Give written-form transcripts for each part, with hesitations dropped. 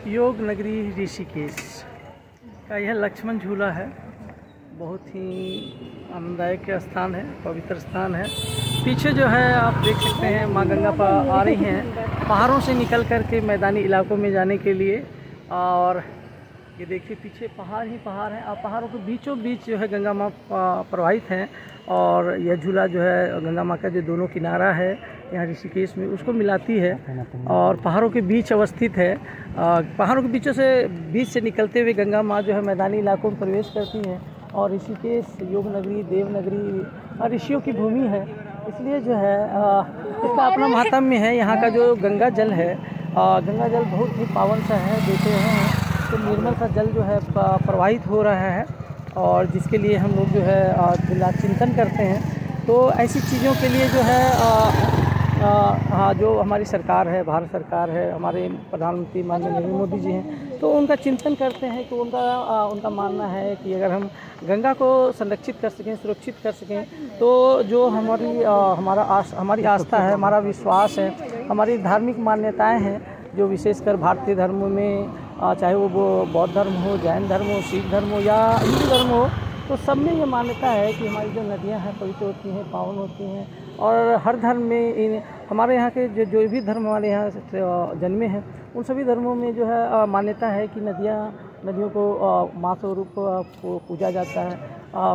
योग नगरी ऋषिकेश का यह लक्ष्मण झूला है। बहुत ही आनंददायक स्थान है, पवित्र स्थान है। पीछे जो है आप देख सकते हैं माँ गंगा पर आ रही हैं पहाड़ों से निकल कर के मैदानी इलाकों में जाने के लिए। और ये देखिए पीछे पहाड़ ही पहाड़ हैं और पहाड़ों के बीचों बीच जो है गंगा माँ प्रवाहित हैं। और यह झूला जो है गंगा माँ का जो दोनों किनारा है यहाँ ऋषिकेश में उसको मिलाती है और पहाड़ों के बीच अवस्थित है। पहाड़ों के बीच से निकलते हुए गंगा माँ जो है मैदानी इलाकों में प्रवेश करती हैं। और ऋषिकेश योग नगरी, देव नगरी, ऋषियों की भूमि है, इसलिए जो है इसका अपना महात्म्य है। यहाँ का जो गंगा जल है, गंगा जल बहुत ही पावन सा है। देखे हैं तो निर्मल सा जल जो है प्रवाहित हो रहा है और जिसके लिए हम लोग जो है चिंतन करते हैं। तो ऐसी चीज़ों के लिए जो है जो हमारी सरकार है, भारत सरकार है, हमारे प्रधानमंत्री माननीय नरेंद्र मोदी जी हैं, तो उनका चिंतन करते हैं कि उनका मानना है कि अगर हम गंगा को संरक्षित कर सकें, सुरक्षित कर सकें, तो जो हमारी आस्था है, हमारा विश्वास है, हमारी धार्मिक मान्यताएं हैं, जो विशेषकर भारतीय धर्म में चाहे वो बौद्ध धर्म हो, जैन धर्म हो, सिख धर्म हो या हिंदू धर्म हो, तो सब में ये मान्यता है कि हमारी जो नदियां हैं पवित्र होती हैं, पावन होती हैं। और हर धर्म में हमारे यहाँ के जो भी धर्म हमारे यहाँ जन्मे हैं उन सभी धर्मों में जो है मान्यता है कि नदियों को माँ स्वरूप को पूजा जाता है।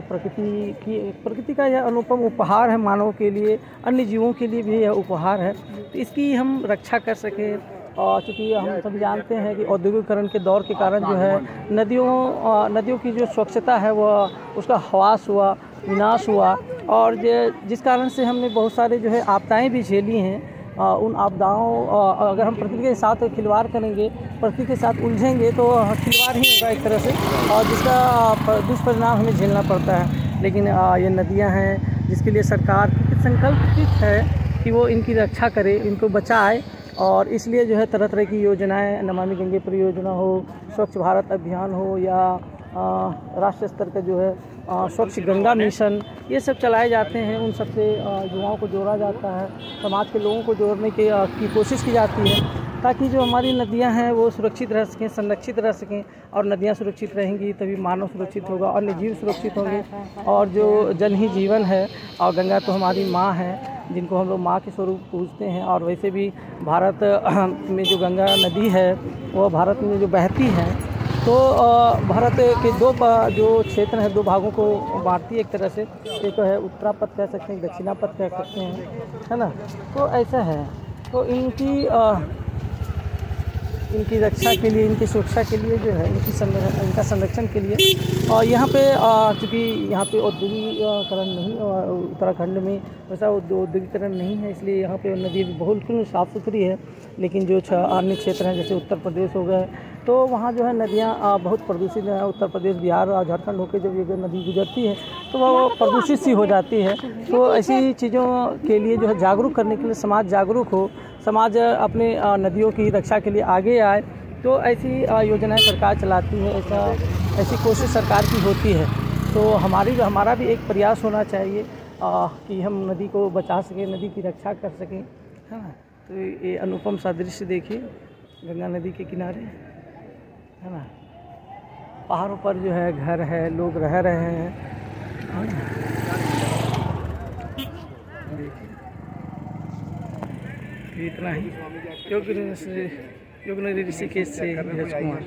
प्रकृति का यह अनुपम उपहार है मानव के लिए, अन्य जीवों के लिए भी यह उपहार है। तो इसकी हम रक्षा कर सकें। और चूँकि हम सभी जानते हैं कि औद्योगिकरण के दौर के कारण जो है नदियों की जो स्वच्छता है वह उसका ह्रास हुआ, विनाश हुआ। और जिस कारण से हमने बहुत सारे जो है आपदाएं भी झेली हैं। उन आपदाओं अगर हम प्रकृति के साथ खिलवाड़ करेंगे, प्रकृति के साथ उलझेंगे तो खिलवाड़ ही होगा एक तरह से, और जिसका दुष्परिणाम हमें झेलना पड़ता है। लेकिन ये नदियाँ हैं जिसके लिए सरकार संकल्पित है कि वो इनकी रक्षा करे, इनको बचाए। और इसलिए जो है तरह तरह की योजनाएं, नमामि गंगे परियोजना हो, स्वच्छ भारत अभियान हो या राष्ट्रीय स्तर का जो है स्वच्छ गंगा मिशन, ये सब चलाए जाते हैं। उन सबसे युवाओं को जोड़ा जाता है, समाज के लोगों को जोड़ने की कोशिश की जाती है ताकि जो हमारी नदियां हैं वो सुरक्षित रह सकें, संरक्षित रह सकें। और नदियां सुरक्षित रहेंगी तभी मानव सुरक्षित होगा, अन्य जीव सुरक्षित होंगे। और जो जल ही जीवन है और गंगा तो हमारी माँ है जिनको हम लोग माँ के स्वरूप पूजते हैं। और वैसे भी भारत में जो गंगा नदी है वो भारत में जो बहती है तो भारत के जो क्षेत्र हैं, दो भागों को बांटती है एक तरह से। एक है उत्तरापथ कह सकते हैं, दक्षिणापथ कह सकते हैं, है ना। तो ऐसा है, तो इनकी रक्षा के लिए, इनकी सुरक्षा के लिए जो है इनका संरक्षण के लिए। और यहाँ पे चूँकि यहाँ पे औद्योगिकरण नहीं, उत्तराखंड में वैसा औद्योगिकरण नहीं है, इसलिए यहाँ पे नदी बहुत साफ़ सुथरी है। लेकिन जो अन्य क्षेत्र हैं जैसे उत्तर प्रदेश हो गए तो वहाँ जो है नदियाँ बहुत प्रदूषित हैं। उत्तर प्रदेश, बिहार और झारखंड होकर जब ये नदी गुजरती है तो वह प्रदूषित सी हो जाती है। तो ऐसी चीज़ों के लिए जो है जागरूक करने के लिए समाज जागरूक हो, समाज अपने नदियों की रक्षा के लिए आगे आए। तो ऐसी योजनाएं सरकार चलाती है, ऐसी कोशिश सरकार की होती है। तो हमारा भी एक प्रयास होना चाहिए कि हम नदी को बचा सकें, नदी की रक्षा कर सकें, है ना। तो ये अनुपम सा दृश्य देखिए गंगा नदी के किनारे, है ना। पहाड़ों पर जो है घर है, लोग रह रहे हैं, है ना। देखिए इतना ही योग नगरी ऋषिकेश से धीरज कुमार।